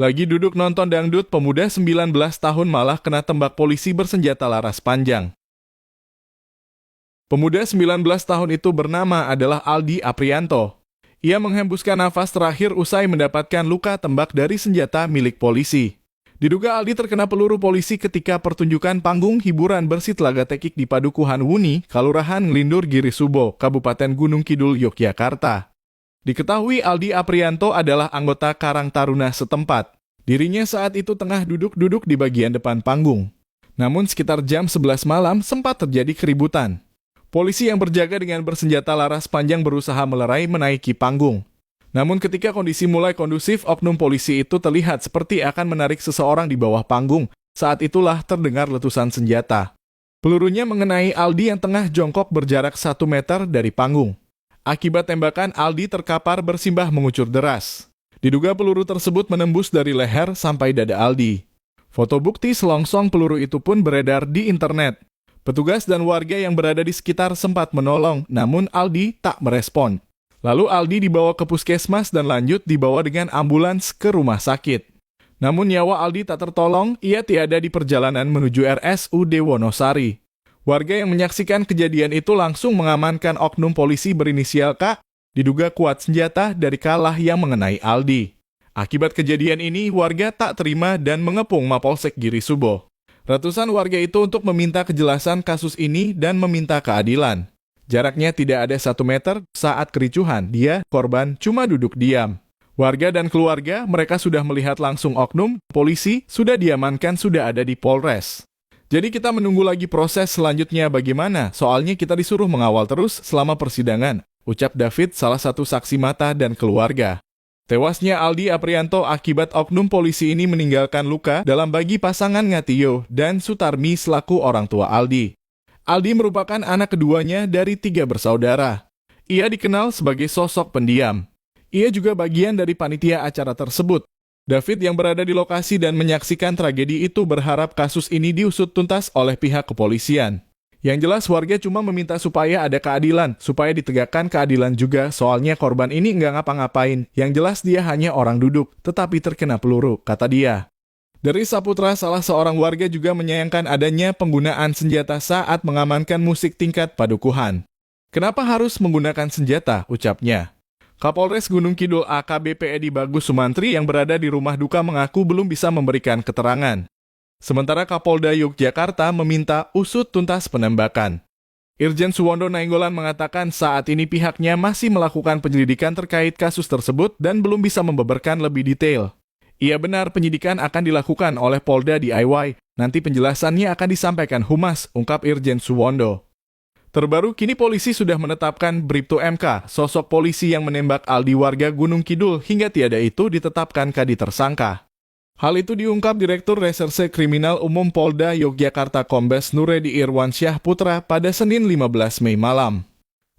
Lagi duduk nonton dangdut, pemuda 19 tahun malah kena tembak polisi bersenjata laras panjang. Pemuda 19 tahun itu bernama adalah Aldi Aprianto. Ia menghembuskan nafas terakhir usai mendapatkan luka tembak dari senjata milik polisi. Diduga Aldi terkena peluru polisi ketika pertunjukan panggung hiburan bersih Telaga Tekik di Padukuhan Wuni, Kalurahan Nglindur Girisubo, Kabupaten Gunung Kidul, Yogyakarta. Diketahui Aldi Aprianto adalah anggota Karang Taruna setempat. Dirinya saat itu tengah duduk-duduk di bagian depan panggung. Namun sekitar jam 11 malam sempat terjadi keributan. Polisi yang berjaga dengan bersenjata laras panjang berusaha melerai menaiki panggung. Namun ketika kondisi mulai kondusif, oknum polisi itu terlihat seperti akan menarik seseorang di bawah panggung. Saat itulah terdengar letusan senjata. Pelurunya mengenai Aldi yang tengah jongkok berjarak 1 meter dari panggung. Akibat tembakan, Aldi terkapar bersimbah mengucur deras. Diduga peluru tersebut menembus dari leher sampai dada Aldi. Foto bukti selongsong peluru itu pun beredar di internet. Petugas dan warga yang berada di sekitar sempat menolong, namun Aldi tak merespon. Lalu Aldi dibawa ke puskesmas dan lanjut dibawa dengan ambulans ke rumah sakit. Namun nyawa Aldi tak tertolong, ia tiada di perjalanan menuju RSUD Wonosari. Warga yang menyaksikan kejadian itu langsung mengamankan oknum polisi berinisial K, diduga kuat senjata dari kalah yang mengenai Aldi. Akibat kejadian ini, warga tak terima dan mengepung Mapolsek Girisubo. Ratusan warga itu untuk meminta kejelasan kasus ini dan meminta keadilan. Jaraknya tidak ada 1 meter saat kericuhan, dia, korban, cuma duduk diam. Warga dan keluarga, mereka sudah melihat langsung oknum, polisi, sudah diamankan, sudah ada di Polres. Jadi kita menunggu lagi proses selanjutnya bagaimana, soalnya kita disuruh mengawal terus selama persidangan, ucap David, salah satu saksi mata dan keluarga. Tewasnya Aldi Aprianto akibat oknum polisi ini meninggalkan luka dalam bagi pasangan Ngatiyo dan Sutarmi selaku orang tua Aldi. Aldi merupakan anak keduanya dari 3 bersaudara. Ia dikenal sebagai sosok pendiam. Ia juga bagian dari panitia acara tersebut. David yang berada di lokasi dan menyaksikan tragedi itu berharap kasus ini diusut tuntas oleh pihak kepolisian. Yang jelas warga cuma meminta supaya ada keadilan, supaya ditegakkan keadilan juga, soalnya korban ini nggak ngapa-ngapain. Yang jelas dia hanya orang duduk, tetapi terkena peluru, kata dia. Dari Saputra, salah seorang warga juga menyayangkan adanya penggunaan senjata saat mengamankan musik tingkat padukuhan. Kenapa harus menggunakan senjata, ucapnya. Kapolres Gunung Kidul AKBP Edi Bagus Sumantri yang berada di rumah duka mengaku belum bisa memberikan keterangan. Sementara Kapolda Yogyakarta meminta usut tuntas penembakan. Irjen Suwondo Nainggolan mengatakan saat ini pihaknya masih melakukan penyelidikan terkait kasus tersebut dan belum bisa membeberkan lebih detail. Ia benar penyidikan akan dilakukan oleh Polda DIY, nanti penjelasannya akan disampaikan Humas, ungkap Irjen Suwondo. Terbaru kini polisi sudah menetapkan Bribtu MK, sosok polisi yang menembak Aldi warga Gunung Kidul hingga tiada itu ditetapkan kadi tersangka. Hal itu diungkap Direktur Reserse Kriminal Umum Polda Yogyakarta Kombes Nuredi Irwansyah Putra pada Senin 15 Mei malam.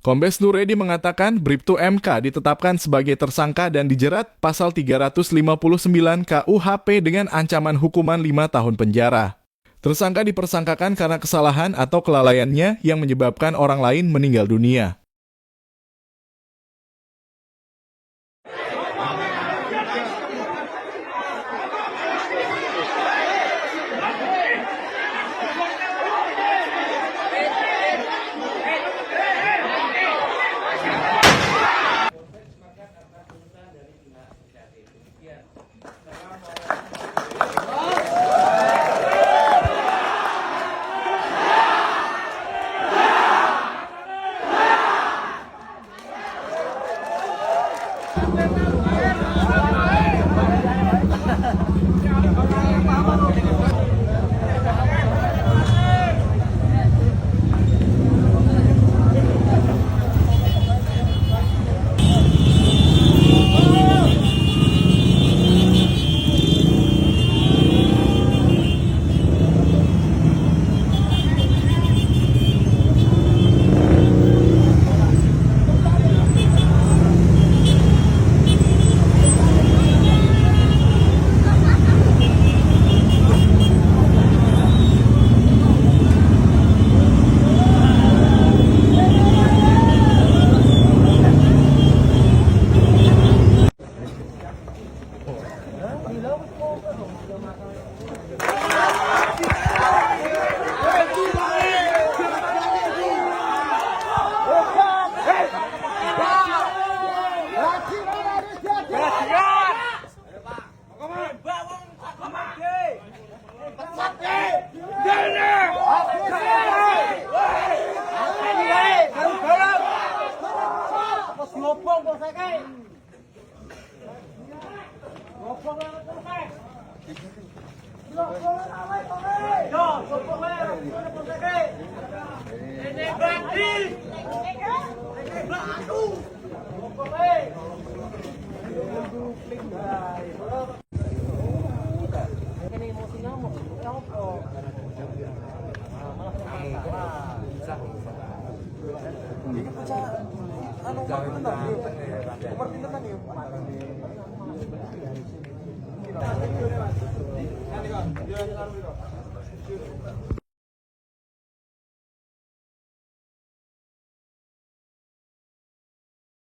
Kombes Nuredi mengatakan Bribtu MK ditetapkan sebagai tersangka dan dijerat pasal 359 KUHP dengan ancaman hukuman 5 tahun penjara. Tersangka dipersangkakan karena kesalahan atau kelalaiannya yang menyebabkan orang lain meninggal dunia.